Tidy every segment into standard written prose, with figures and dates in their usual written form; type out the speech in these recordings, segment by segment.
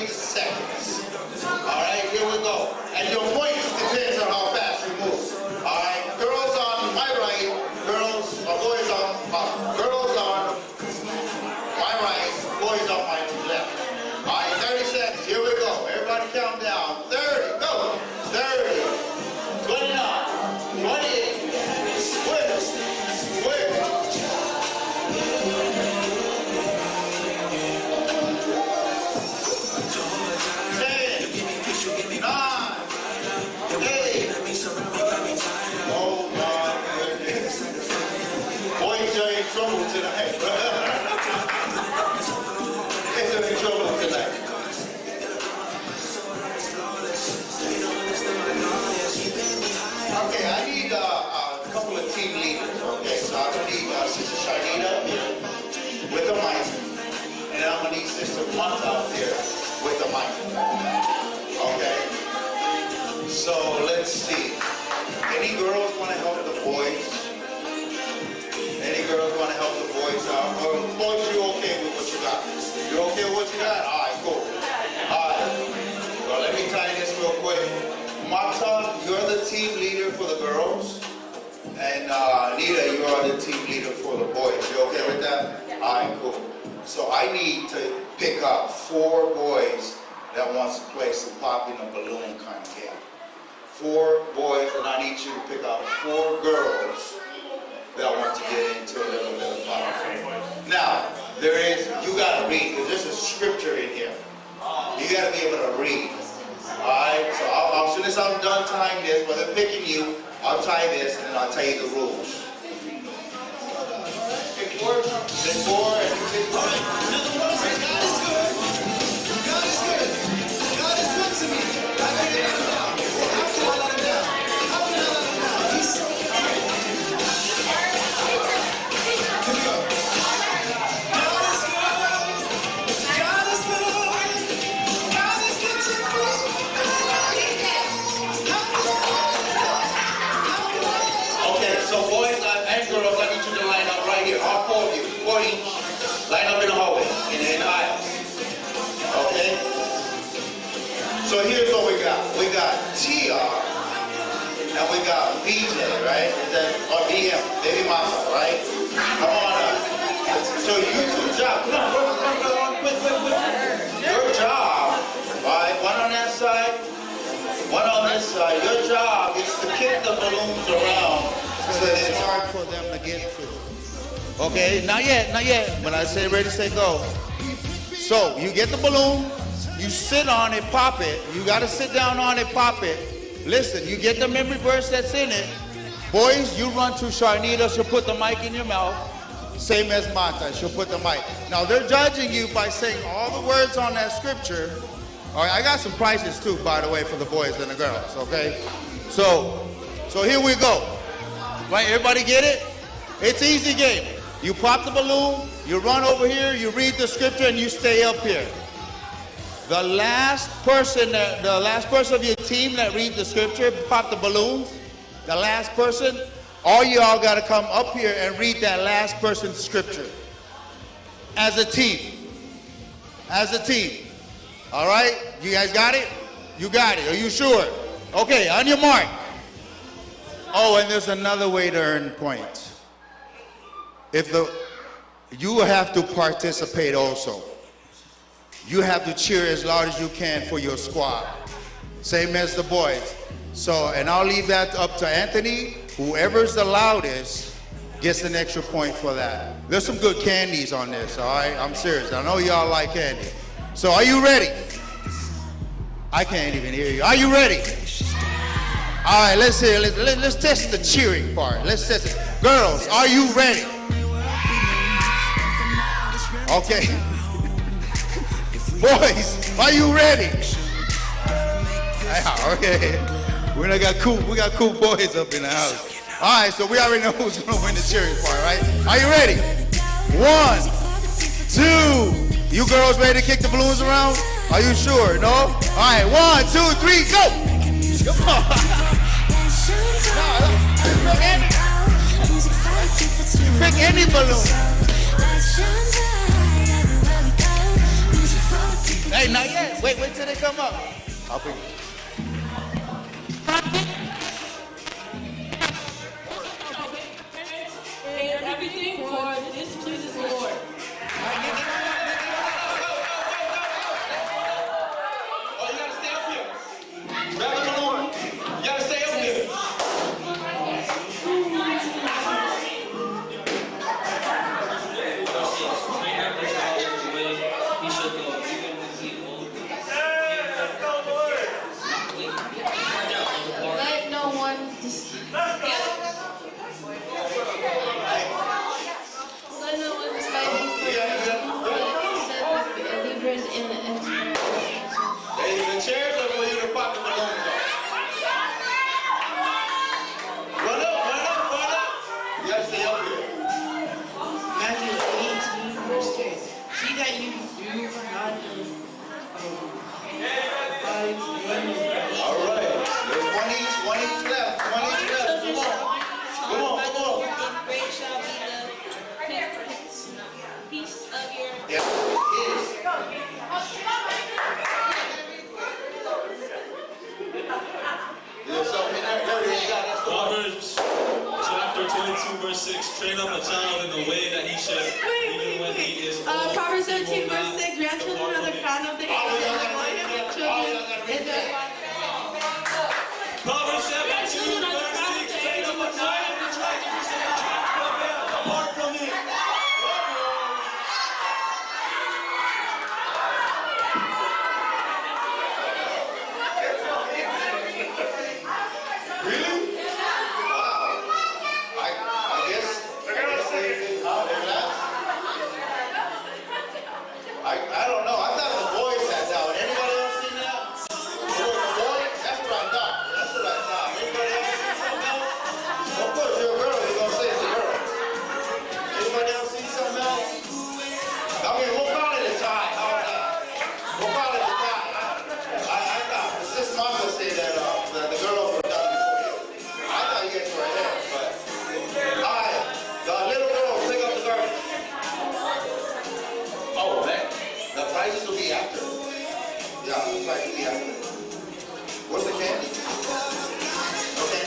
30 seconds. All right, here we go. And your points depends on how fast you move. All right, girls on my right, boys on my right, boys on my left. All right, 30 seconds. Here we go. Everybody count down. 30, go. 30, 29, 28. Quick, quick. 10, 9, 8. Oh my goodness. Boys are in trouble tonight. Boys are in trouble tonight. Okay, I need a couple of team leaders. Okay, so I'm gonna need Sister Sharnita here with the mic, and then I'm gonna need Sister Monta up here with the mic. Okay. So let's see. Any girls want to help the boys? Any girls want to help the boys out? Or boys, you okay with what you got? You okay with what you got? All right, cool. All right. Well, let me tie this real quick. Marta, you're the team leader for the girls. And Anita, you are the team leader for the boys. You okay with that? All right, cool. So I need to pick up 4 boys that wants to play some popping a balloon kind of game. 4 boys, and I need you to pick up 4 girls that want to get into a little bit of popping. Now, you got to read, because there's a scripture in here. You got to be able to read. Alright, so as soon as I'm done tying this, when they're picking you, I'll tie this and then I'll tell you the rules. Pick 4, and pick 5. God is good. God is good. God is good to me. How can I let him down? How can I let him down? How can I let him down? He's so good. Here we go. God is good. God is good. God is good to me. Okay, so boys and girls, I need you to line up right here. All 4 of you, 4 each. Line up in the hallway, in the aisles. Okay? So here's what we got. We got TR, and we got BJ, right? Or BM, baby mama, right? Come on up. So you 2 job. Come on, run, quick. Your job, right? One on that side, one on this side. Your job is to kick the balloons around so that it's hard for them to get through. Okay, not yet. When I say ready, say go. So you get the balloon, you sit on it, pop it. You got to sit down on it, pop it. Listen, you get the memory verse that's in it. Boys, you run to Sharnita, she'll put the mic in your mouth. Same as Mata, she'll put the mic. Now they're judging you by saying all the words on that scripture. All right, I got some prizes too, by the way, for the boys and the girls, okay? So here we go. Right, everybody get it? It's an easy game. You pop the balloon, you run over here, you read the scripture, and you stay up here. The last person of your team that reads the scripture, pop the balloons, the last person, all y'all got to come up here and read that last person's scripture. As a team. As a team. All right? You guys got it? You got it. Are you sure? Okay, on your mark. Oh, and there's another way to earn points. You have to participate also. You have to cheer as loud as you can for your squad. Same as the boys. So, and I'll leave that up to Anthony. Whoever's the loudest gets an extra point for that. There's some good candies on this, all right? I'm serious. I know y'all like candy. So are you ready? I can't even hear you. Are you ready? All right, let's hear. Let's test the cheering part. Let's test it. Girls, are you ready? Okay. Boys, are you ready? Yeah, okay. We got cool boys up in the house. All right, so we already know who's gonna win the cheering part, right? Are you ready? 1, 2. You girls ready to kick the balloons around? Are you sure? No? All right, 1, 2, 3, go! Come on. You pick any balloon. Hey, Wait, not yet. Wait till they come up. I'll bring And everything for this pleases the Lord. Oh, you gotta stay up here. Grab the Lord. You gotta stay up here. He should go. Even when he old. Let no one let no one despise you for believers in the end. Hey, the chairs are for you to pop the balloons on. Run up. You gotta stay up here. Matthew 18, verse 10. See that you do not All right. There's one each left. Come on. And great shall be the peace of your Yeah, it is. There's something in there. There it is. That's the one. Proverbs chapter 22, verse 6. Train up a child in the way that he should, even when he is old. Proverbs he 17, will verse not 6. Grandchildren depart are the from it. crown of the head, and the glory of the children is their Proverbs 17, verse 6. Train up a child in the way that he should depart from it. Really? Wow. I guess they left. I don't know. I thought the boys sat down. Anybody else seen that? The boys? That's what I thought. Anybody else see something else? Of course, you're a girl. You're gonna say it's a girl. Anybody else see something else? I mean, we'll call it a tie. How about that? We'll call it a tie. I thought Sis Mama said that the girls were done before you. I thought you guys were ahead, but all right. The little girls, pick up the garbage. Oh, man. The prizes will be after. Yeah, the prizes will be after. What's the candy? Okay.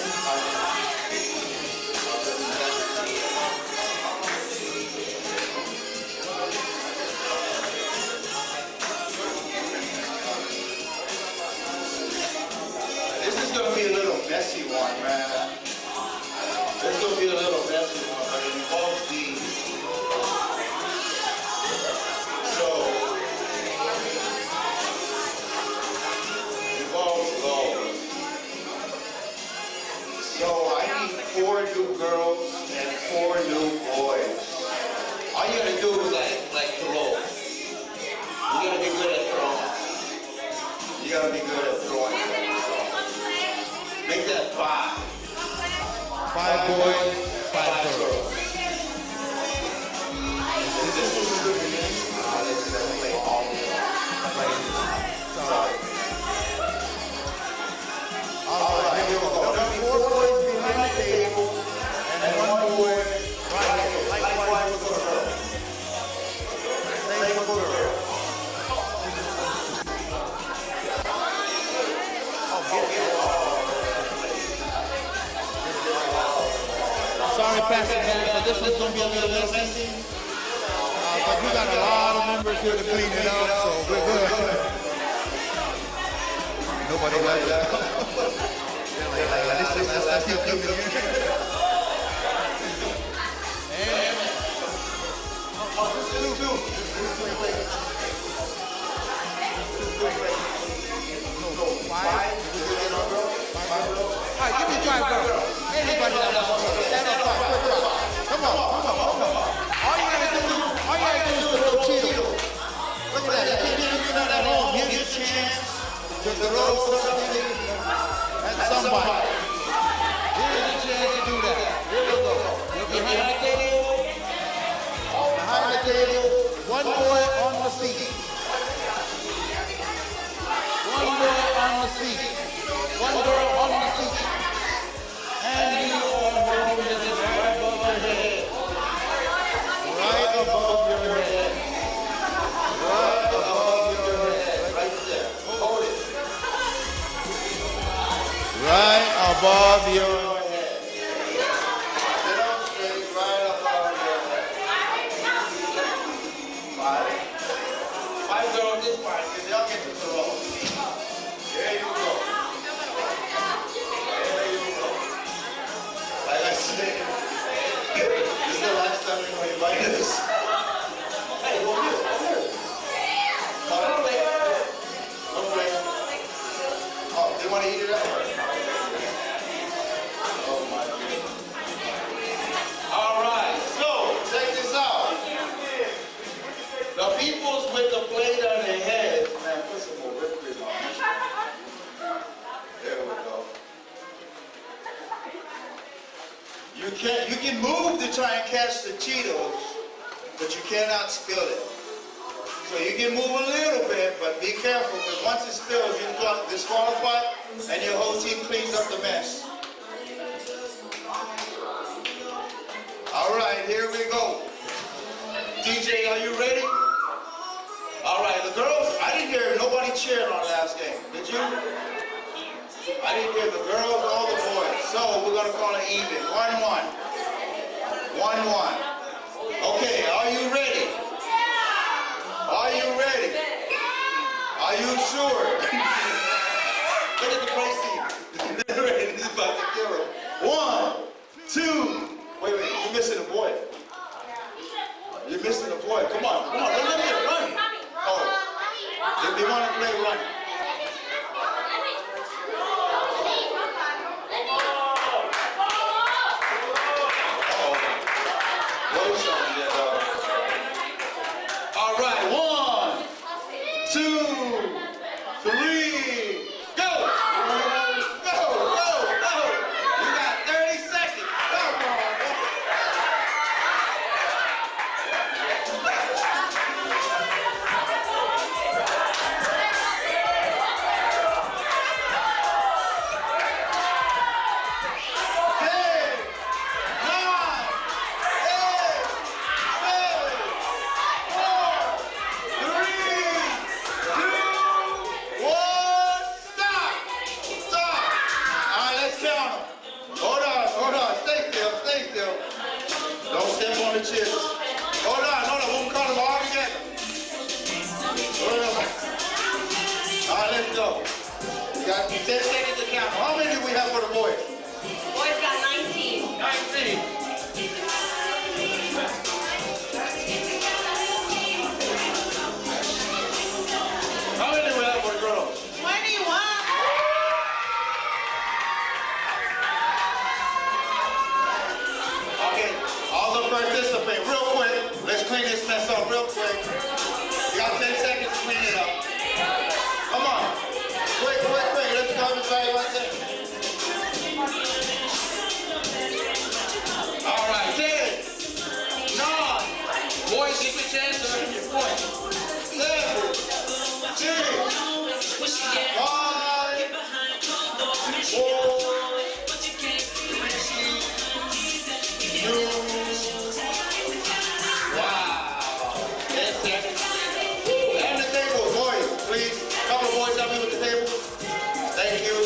This is going to be a little messy one, man. This is going to be a little messy one, but it involves these. So, it involves gold. So, I need 4 new girls and 4 new boys. All you gotta do is like throw. You gotta be good at throwing. You gotta be good at throwing. Make that 5. 5 boys, 5 girls. Is this what we're doing again? Let's play all of them. Sorry. All right, here we go. There'll be 4 boys behind the table and 1 boy right here. Likewise for the girl. Same for the girl. Sorry, Pastor Man, but this one's going to be a little messy. But you got a lot of members here to clean it up, so we're good. Nobody likes that. Let's keep cleaning it. All right, give me 5 girls. Anybody that wants to stand up, come on. All you gotta do is throw Cheetos. Look at that. If you're not at home, here's your chance to throw something at somebody. Here's your chance to do that. Here we go. You're behind the table. Behind the table. 1 boy on the seat. 1 boy on the seat. 1 girl on the seat. And you are holding it right above your head. Right above your head. Right above your head. above your head. Sit up straight, right above your head. 5. 5 girls this part, because they'll get to the roll. There you go. There you go. Like I said, this is the last time we're going to invite us. Hey, go here, go here. Don't play. Don't play. Oh, they want to eat it up? Oh my goodness. All right, so check this out. The peoples with the plate on their heads, man, put some more whipped cream on it. There we go. You can move to try and catch the Cheetos, but you cannot spill it. So you can move a little bit, but be careful, because once it spills, you got disqualified, and your whole team cleans up the mess. All right, here we go. DJ, are you ready? All right, the girls, I didn't hear nobody cheering on last game. Did you? I didn't hear the girls or the boys. So we're going to call it even. 1-1. 1-1. Okay, are you ready? Are you ready? Are you sure? Look at the price team. They're ready. This is about to kill them. 1, 2. Wait, you're missing a boy. You're missing a boy. Come on, come on. Don't let me run. Oh, if they want to play, run. All right, 1, 2, 3, go! Go, go, go! You got 30 seconds. Come on. Chips. Hold on, we'll call them all together. Hold on. All right, let's go. We got 10 seconds to count. How many do we have for the boys? Boys got 19. 19. How many do we have for the girls? 21. Okay, all the participate real quick. Let's clean this mess up real quick. You got 10 seconds to clean it up. Come on. Quick. Let's go everybody right there. All right, 10, 9. Boys, get your chance to earn your point. 7, 6, 5, 4, 2. Wow. 10 seconds. And the table, boys, please. Couple of boys help me with the table. Thank you.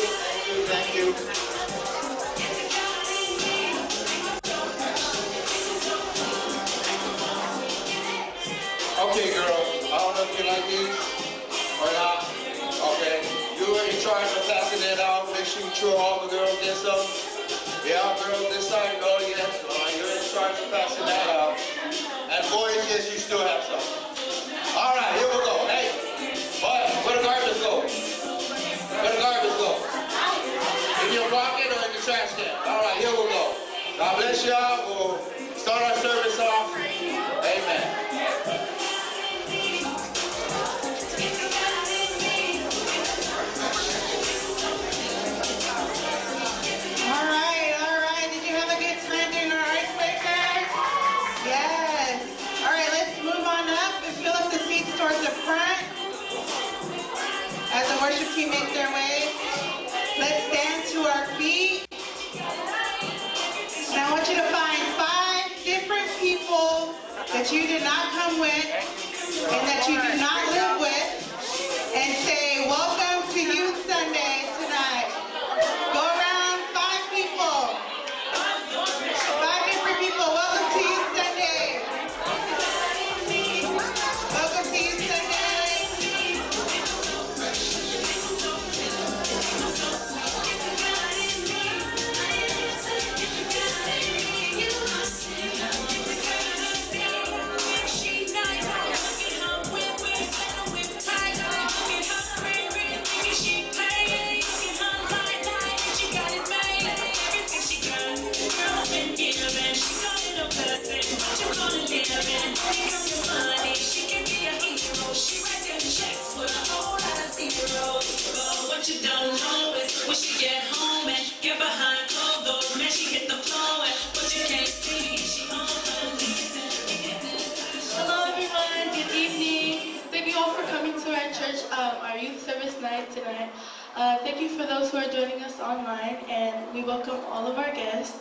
Okay, girls. I don't know if you like these or not. Okay. You're in charge of passing it out. Make sure you chew all the girls get some. Yeah, girls this side, go, yes. You're in charge of passing that out. And boys, yes, you still have some. All right, here we go. Hey, boys, where the garbage go? Where the garbage go? In your pocket or in the trash can? All right, here we go. God bless y'all. We'll start our service off. Amen. All right. Did you have a good Sunday or icebreaker? Yes. All right, let's move on up and fill up the seats towards the front as the worship team makes their way. Let's stand to our feet. And I want you to find 5 different people that you did not come with and that you do not live with and say, welcome to Youth Sunday tonight. Go around, find what you don't know is when she get home and get behind closed doors, man, she hit the floor and what you can't see, she on her knees and Hello everyone, good evening. Thank you all for coming to our church, our youth service night tonight. Thank you for those who are joining us online, and we welcome all of our guests.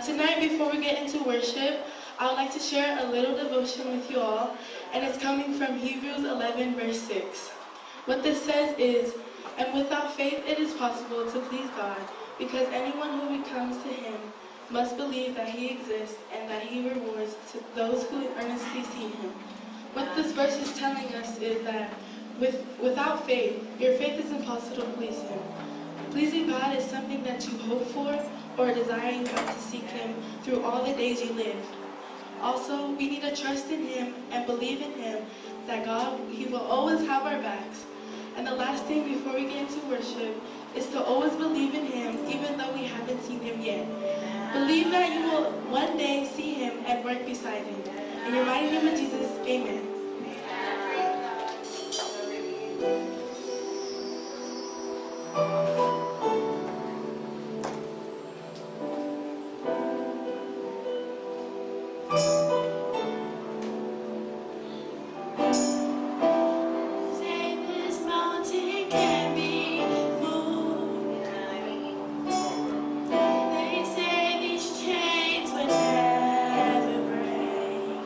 Tonight, before we get into worship, I would like to share a little devotion with you all, and it's coming from Hebrews 11 verse 6. What this says is, "And without faith it is possible to please God, because anyone who comes to him must believe that he exists and that he rewards to those who earnestly seek him." What this verse is telling us is that without faith, your faith is impossible to please him. Pleasing God is something that you hope for or a desire you have to seek him through all the days you live. Also, we need to trust in him and believe in him that he will always have our backs. And the last thing before we get into worship is to always believe in him even though we haven't seen him yet. Believe that you will one day see him and work beside him. In the mighty name of Jesus, amen. They say these chains would never break.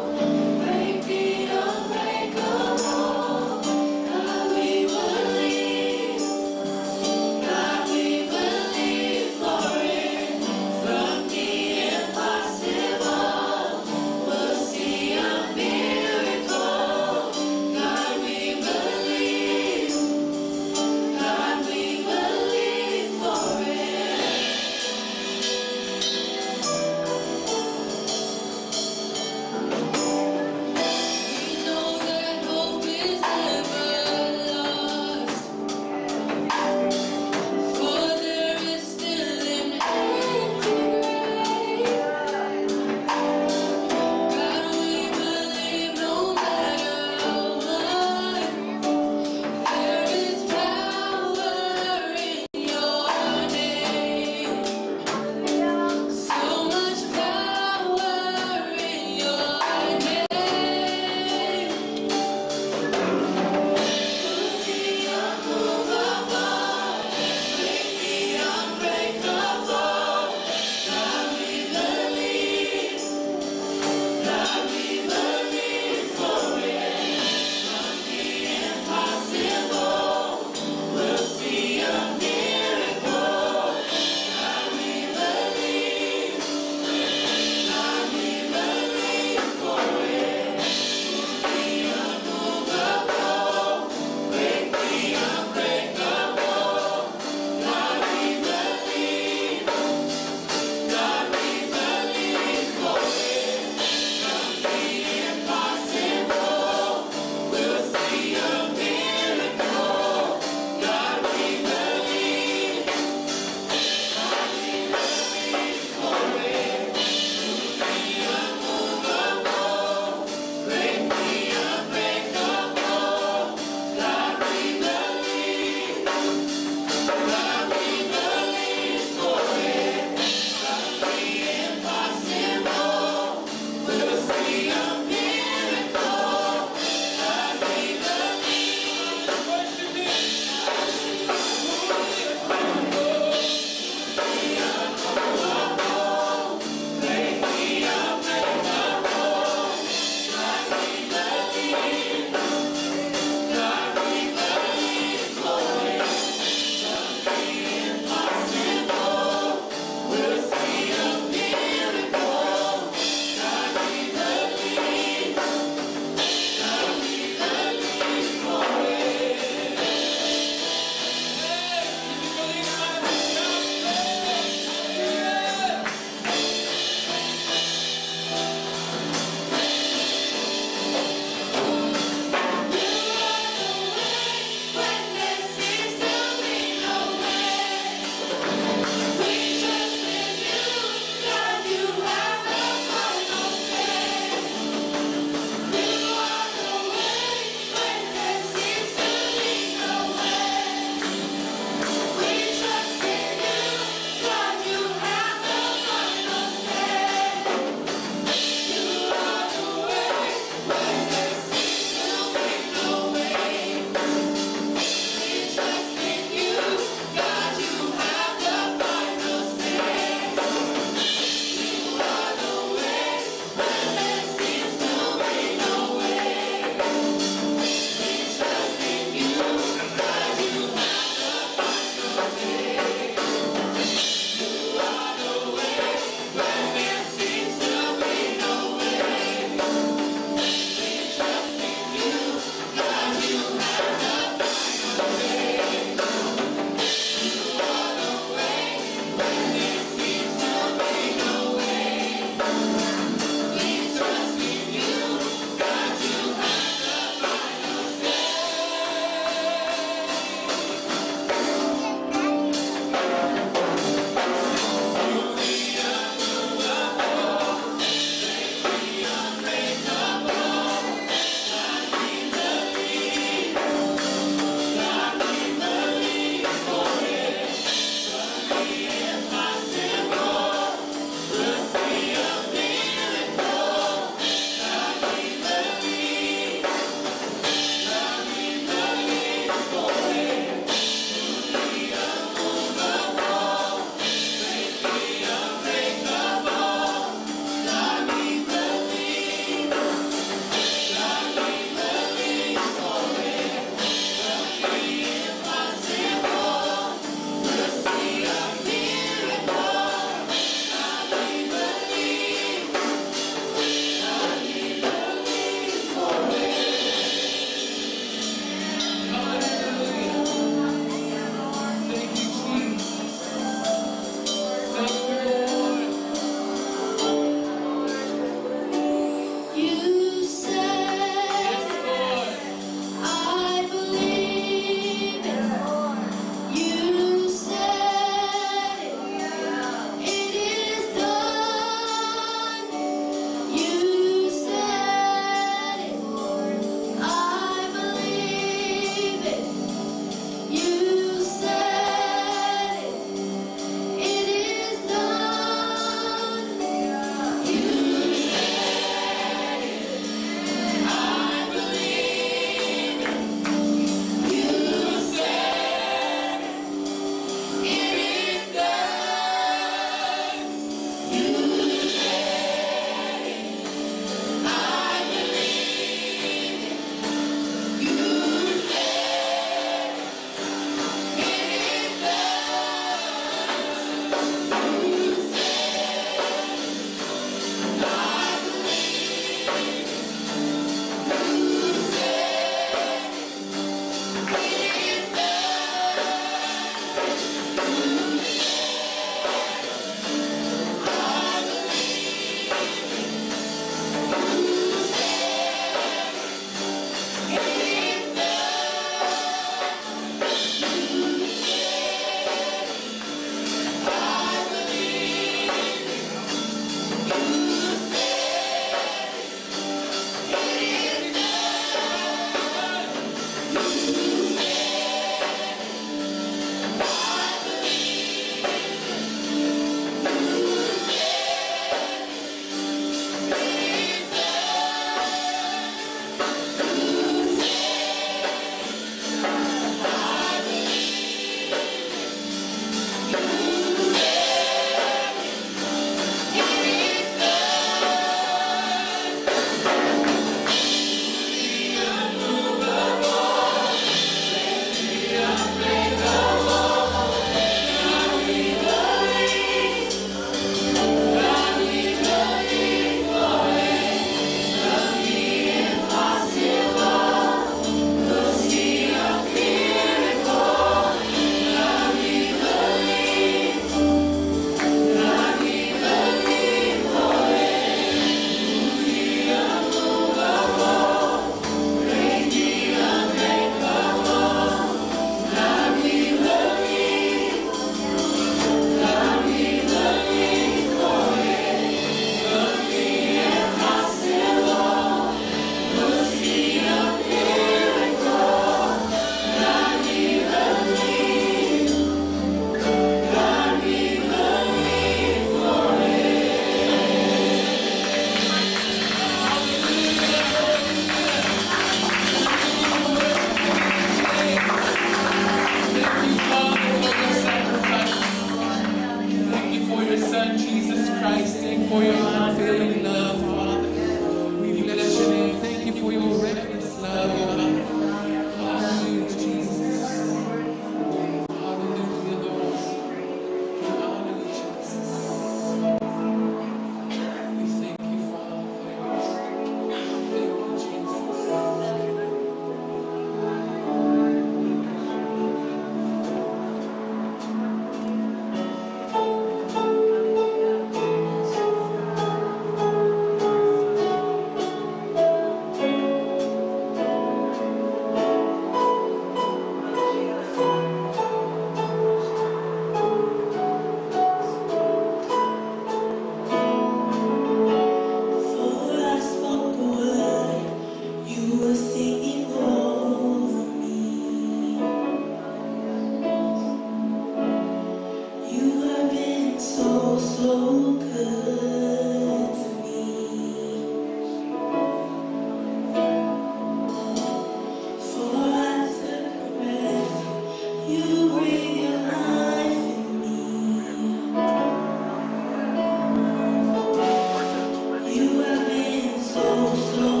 so